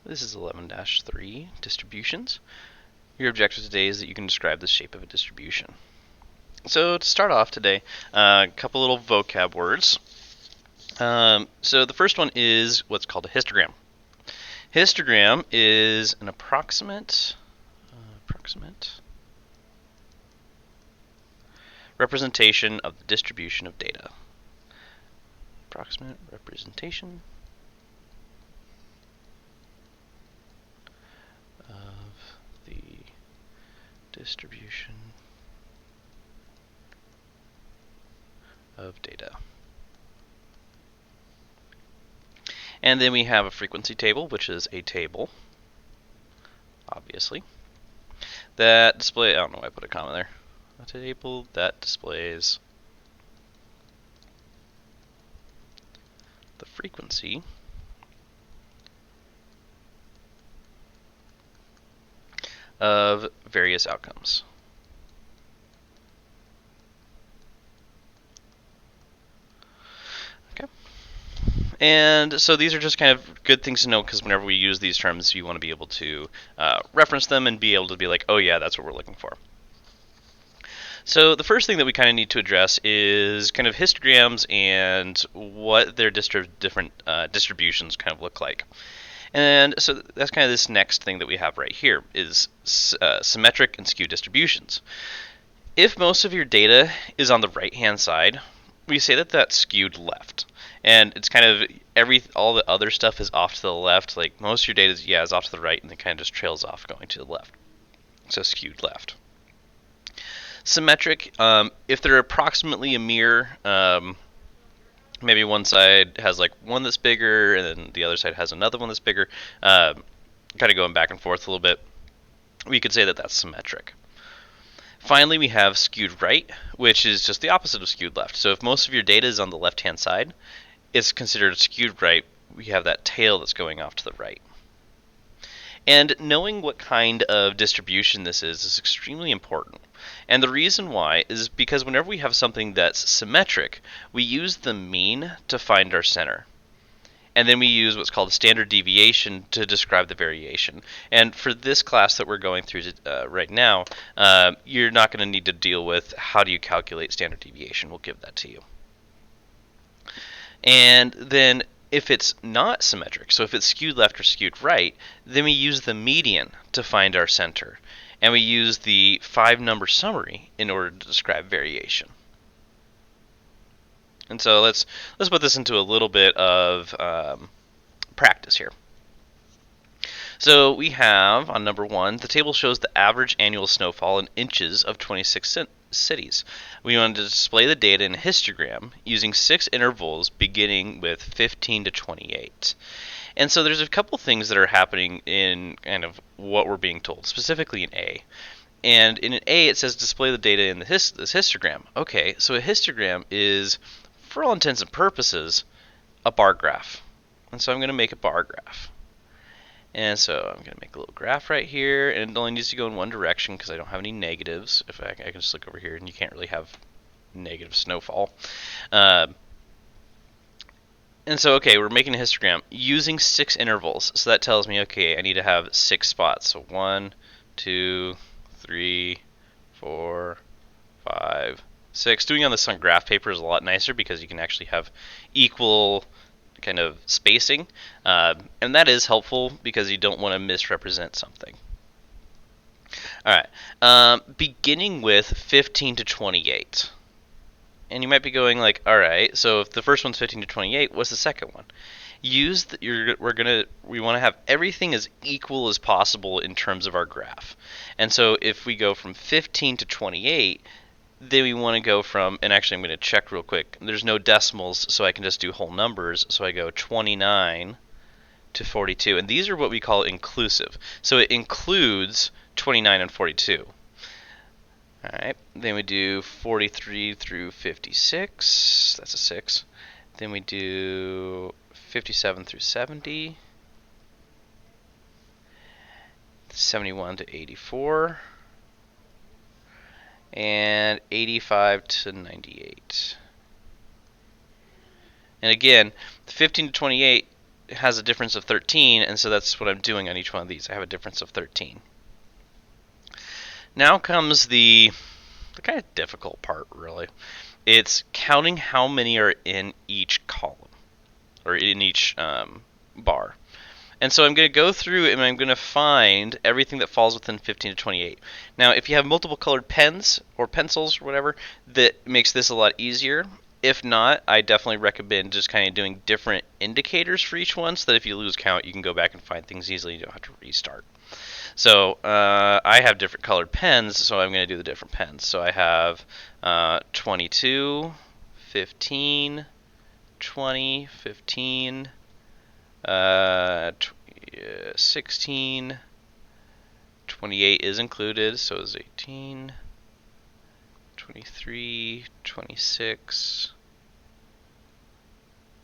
This is 11-3, distributions. Your objective today is that you can describe the shape of a distribution. So to start off today, a couple little vocab words. So the first one is what's called a histogram. Histogram is an approximate representation of the distribution of data. Approximate representation of the distribution of data. And then we have a frequency table, which is a table, obviously, that display. I don't know why I put a comma there. A table that displays the frequency of various outcomes. Okay. And so these are just kind of good things to know because whenever we use these terms, you want to be able to reference them and be able to be like, oh yeah, that's what we're looking for. So the first thing that we kind of need to address is kind of histograms and what their different distributions kind of look like. And so that's kind of this next thing that we have right here is symmetric and skewed distributions. If most of your data is on the right-hand side, we say that that's skewed left. And it's kind of all the other stuff is off to the left. Like most of your data is off to the right and it kind of just trails off going to the left. So skewed left. Symmetric, if they're approximately a mirror, maybe one side has like one that's bigger and then the other side has another one that's bigger, kind of going back and forth a little bit, we could say that that's symmetric. Finally, we have skewed right, which is just the opposite of skewed left. So if most of your data is on the left-hand side, it's considered skewed right. We have that tail that's going off to the right. And knowing what kind of distribution this is extremely important. And the reason why is because whenever we have something that's symmetric, we use the mean to find our center. And then we use what's called a standard deviation to describe the variation. And for this class that we're going through right now, you're not going to need to deal with how do you calculate standard deviation. We'll give that to you. And then if it's not symmetric, so if it's skewed left or skewed right, then we use the median to find our center. And we use the 5-number summary in order to describe variation. And so let's put this into a little bit of practice here. So we have, on number 1, the table shows the average annual snowfall in inches of 26 cities. We wanted to display the data in a histogram using 6 intervals beginning with 15 to 28. And so there's a couple things that are happening in kind of what we're being told, specifically in A. And in an A, it says display the data in this histogram. Okay, so a histogram is, for all intents and purposes, a bar graph. And so I'm going to make a bar graph. And so I'm going to make a little graph right here, and it only needs to go in one direction because I don't have any negatives. If I can just look over here, and you can't really have negative snowfall. And so, okay, we're making a histogram using 6 intervals. So that tells me, okay, I need to have 6 spots. So 1, 2, 3, 4, 5, 6. Doing on this on graph paper is a lot nicer because you can actually have equal kind of spacing, and that is helpful because you don't want to misrepresent something. Alright, beginning with 15 to 28. And you might be going like, alright, so if the first one's 15 to 28, what's the second one? We want to have everything as equal as possible in terms of our graph. And so if we go from 15 to 28, then we want to go from, and actually I'm going to check real quick, there's no decimals, so I can just do whole numbers, so I go 29 to 42, and these are what we call inclusive. So it includes 29 and 42. Alright, then we do 43 through 56, that's a 6. Then we do 57 through 70, 71 to 84, and 85 to 98. And again, 15 to 28 has a difference of 13, and so that's what I'm doing on each one of these. I have a difference of 13. Now comes the kind of difficult part, really. It's counting how many are in each column, or in each bar. And so I'm going to go through and I'm going to find everything that falls within 15 to 28. Now, if you have multiple colored pens or pencils or whatever, that makes this a lot easier. If not, I definitely recommend just kind of doing different indicators for each one so that if you lose count, you can go back and find things easily. You don't have to restart. So I have different colored pens, so I'm going to do the different pens. So I have 22, 15, 20, 15, 16, 28 is included, so is 18, 23, 26,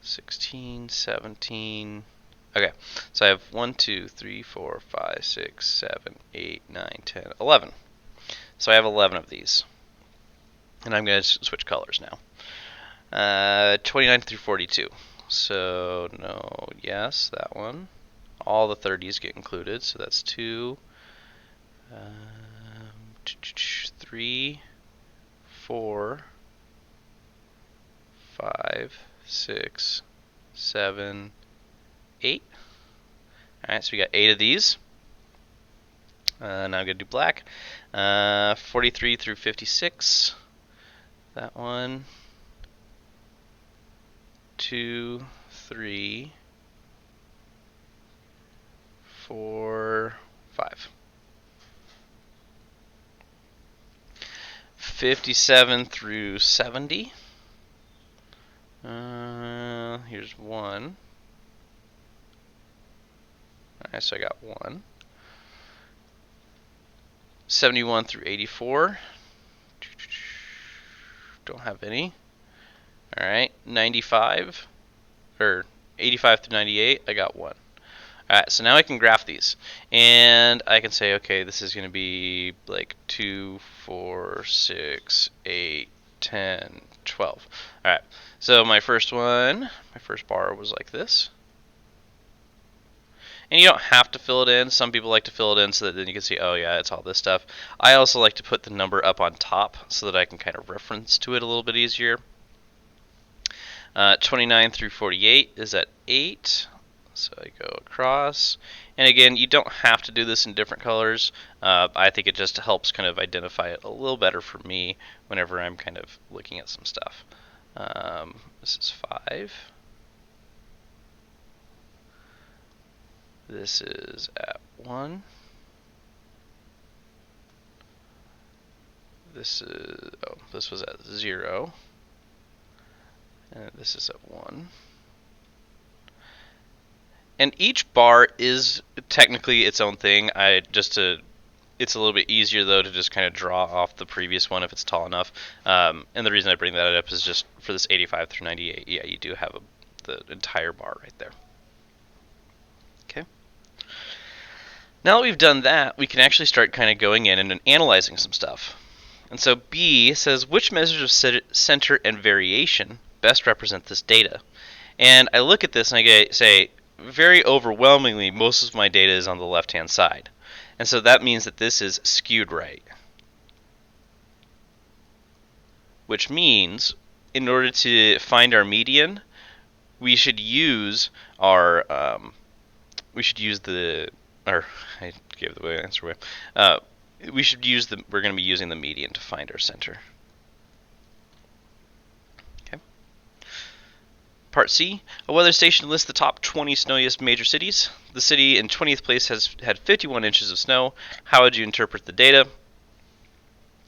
16, 17. Okay, so I have 1, 2, 3, 4, 5, 6, 7, 8, 9, 10, 11. So I have 11 of these. And I'm going to switch colors now. 29 through 42. So, no, yes, that one. All the 30s get included, so that's 2, 3, 4, 5, 6, 7, 8. Alright, so we got 8 of these. Now I'm going to do black. 43 through 56. That one. 2, 3, 4, 5. 57 through 70. Here's 1. Alright, so I got 1. 71 through 84. Don't have any. Alright, 95, or 85 through 98, I got 1. Alright, so now I can graph these. And I can say, okay, this is going to be like 2, 4, 6, 8, 10, 12. Alright, so my first bar was like this. And you don't have to fill it in. Some people like to fill it in so that then you can see, oh yeah, it's all this stuff. I also like to put the number up on top so that I can kind of reference to it a little bit easier. 29 through 48 is at 8. So I go across. And again, you don't have to do this in different colors. I think it just helps kind of identify it a little better for me whenever I'm kind of looking at some stuff. This is 5. This is at 1. This was at 0. And this is at 1. And each bar is technically its own thing. It's a little bit easier though to just kind of draw off the previous one if it's tall enough. And the reason I bring that up is just for this 85 through 98. Yeah, you do have the entire bar right there. Okay. Now that we've done that, we can actually start kind of going in and analyzing some stuff. And so B says, which measures of center and variation best represent this data? And I look at this and I say, very overwhelmingly, most of my data is on the left-hand side. And so that means that this is skewed right. Which means, in order to find our median, we should use our, I gave the answer away. We're going to be using the median to find our center. Part C, a weather station lists the top 20 snowiest major cities. The city in 20th place has had 51 inches of snow. How would you interpret the data?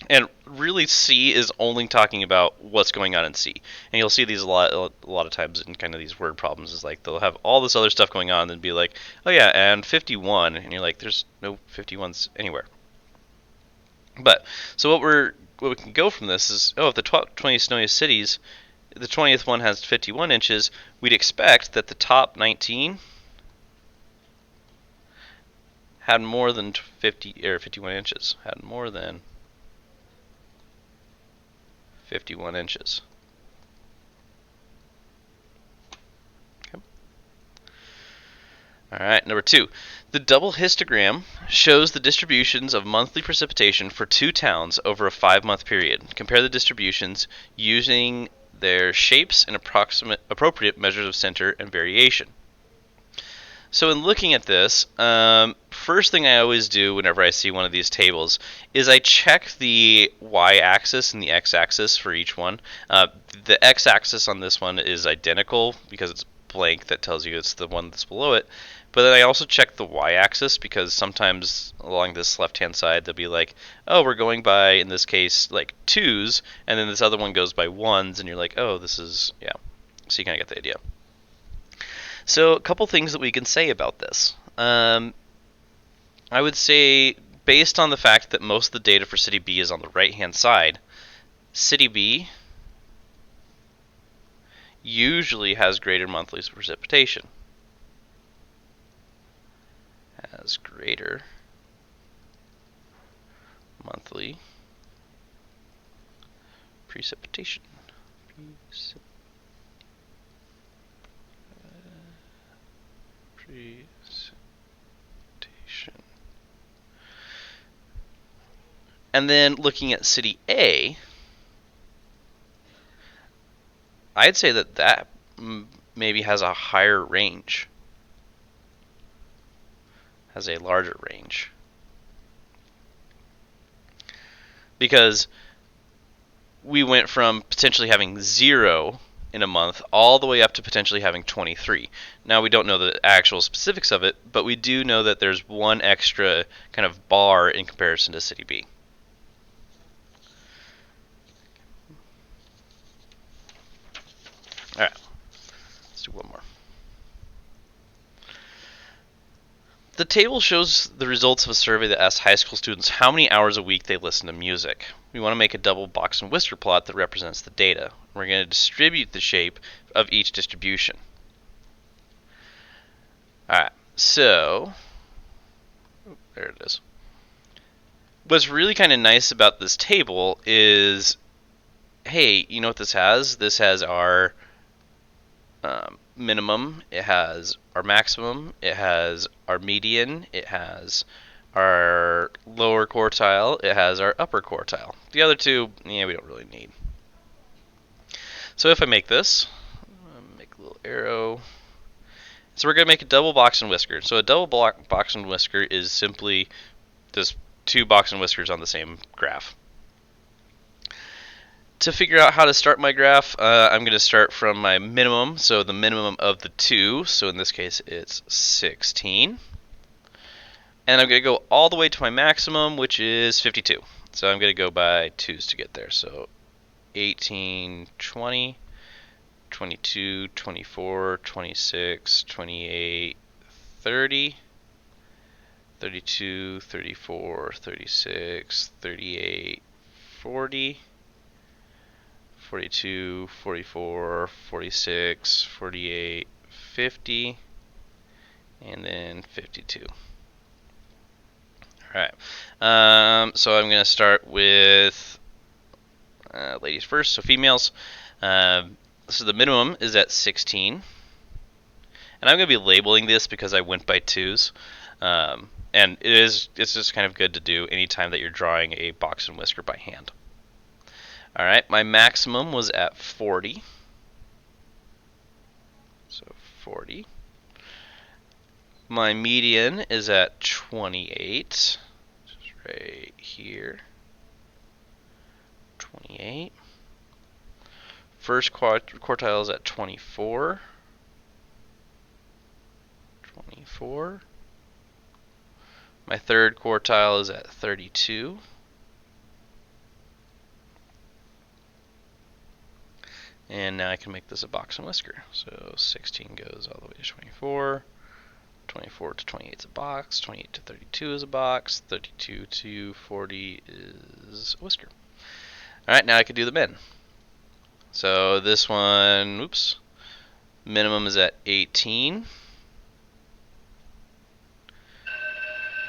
And really, C is only talking about what's going on in C. And you'll see these a lot of times in kind of these word problems. Is like they'll have all this other stuff going on and be like, oh yeah, and 51. And you're like, there's no 51s anywhere. But, so what we can go from this is, if the 20 snowiest cities, the 20th one has 51 inches, we'd expect that the top 19 had more than 51 inches. Had more than 51 inches. Okay. All right, number 2. The double histogram shows the distributions of monthly precipitation for 2 towns over a 5-month period. Compare the distributions using their shapes and appropriate measures of center and variation. So in looking at this, first thing I always do whenever I see one of these tables is I check the y-axis and the x-axis for each one. The x-axis on this one is identical because it's blank, that tells you it's the one that's below it. But then I also check the y-axis because sometimes along this left-hand side they'll be like, oh, we're going by, in this case, like 2s, and then this other one goes by 1s, and you're like, oh, this is, yeah. So you kind of get the idea. So a couple things that we can say about this. I would say, based on the fact that most of the data for City B is on the right-hand side, City B usually has greater monthly precipitation. Has greater monthly precipitation. And then looking at City A, I'd say that maybe has a higher range. Has a larger range. Because we went from potentially having 0 in a month all the way up to potentially having 23. Now we don't know the actual specifics of it, but we do know that there's one extra kind of bar in comparison to City B. All right, let's do one more. The table shows the results of a survey that asked high school students how many hours a week they listen to music. We want to make a double box and whisker plot that represents the data. We're going to distribute the shape of each distribution. Alright, so there it is. What's really kind of nice about this table is, hey, you know what this has? This has our minimum, it has our maximum, it has our median, it has our lower quartile, it has our upper quartile. The other two, yeah, we don't really need. So if I make this, make a little arrow. So we're going to make a double box and whisker. So a double box and whisker is simply just 2 box and whiskers on the same graph. To figure out how to start my graph, I'm going to start from my minimum, so the minimum of the 2, so in this case it's 16. And I'm going to go all the way to my maximum, which is 52. So I'm going to go by 2s to get there. So 18, 20, 22, 24, 26, 28, 30, 32, 34, 36, 38, 40, 42, 44, 46, 48, 50, and then 52. Alright, so I'm going to start with ladies first, so females. So the minimum is at 16. And I'm going to be labeling this because I went by 2s. And it's just kind of good to do anytime that you're drawing a box and whisker by hand. Alright, my maximum was at 40. So 40. My median is at 28. Just right here. 28. First quartile is at 24. 24. My third quartile is at 32. And now I can make this a box and whisker. So 16 goes all the way to 24. 24 to 28 is a box. 28 to 32 is a box. 32 to 40 is a whisker. Alright, now I can do the min. So this one, oops, minimum is at 18.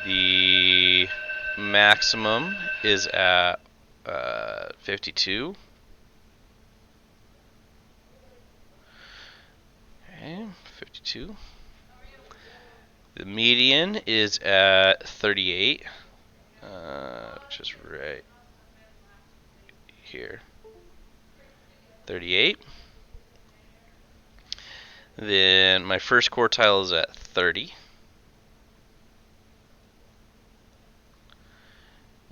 The maximum is at 52. Okay, 52. The median is at 38, which is right here. 38. Then my first quartile is at 30.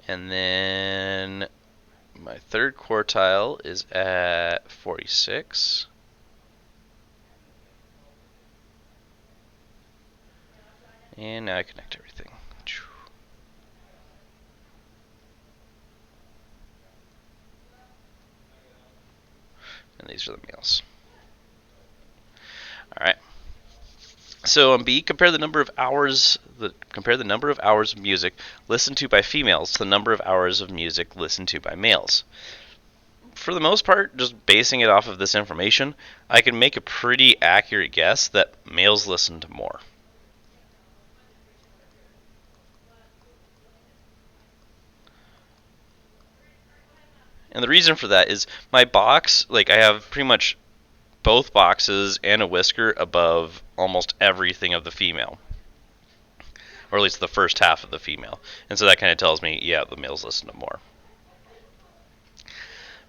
And then my third quartile is at 46. And now I connect everything. And these are the males. All right. So on B, compare the number of hours of music listened to by females to the number of hours of music listened to by males. For the most part, just basing it off of this information, I can make a pretty accurate guess that males listen to more. And the reason for that is my box, like I have pretty much both boxes and a whisker above almost everything of the female. Or at least the first half of the female. And so that kind of tells me, yeah, the males listen to more.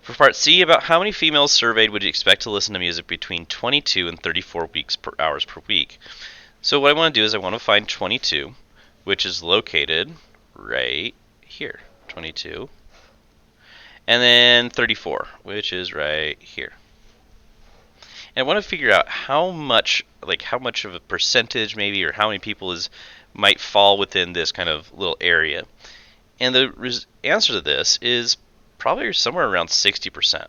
For part C, about how many females surveyed would you expect to listen to music between 22 and 34 hours per week? So what I want to do is I want to find 22, which is located right here. 22. And then 34, which is right here. And I want to figure out how much of a percentage maybe, or how many people might fall within this kind of little area. And the answer to this is probably somewhere around 60%.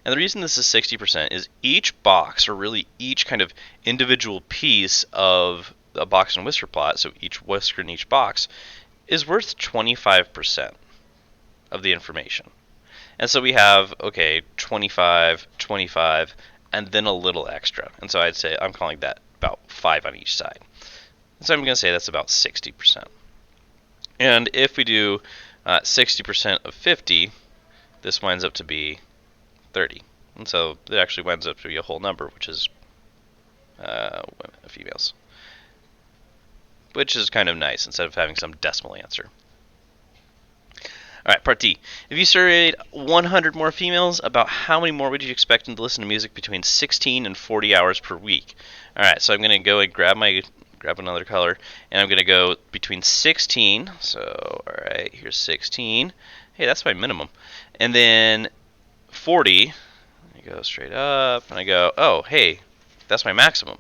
And the reason this is 60% is each box, or really each kind of individual piece of a box and whisker plot, so each whisker in each box, is worth 25% of the information. And so we have, 25, 25, and then a little extra. And so I'd say I'm calling that about 5 on each side. And so I'm going to say that's about 60%. And if we do 60% of 50, this winds up to be 30. And so it actually winds up to be a whole number, which is females. Which is kind of nice instead of having some decimal answer. All right, part D. If you surveyed 100 more females, about how many more would you expect them to listen to music between 16 and 40 hours per week? All right, so I'm going to go and grab another color, and I'm going to go between 16. So, all right, here's 16. Hey, that's my minimum. And then 40. I go straight up, and I go, oh, hey, that's my maximum.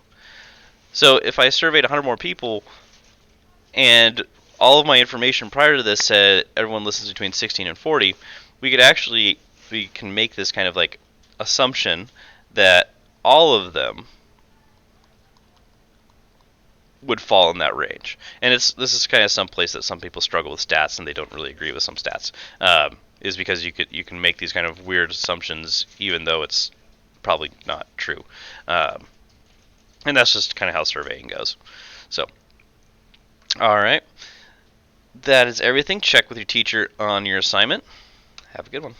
So if I surveyed 100 more people, and all of my information prior to this said everyone listens between 16 and 40, we can make this kind of like assumption that all of them would fall in that range. And this is kind of some place that some people struggle with stats and they don't really agree with some stats, is because you can make these kind of weird assumptions even though it's probably not true. And that's just kind of how surveying goes. So, all right. That is everything. Check with your teacher on your assignment. Have a good one.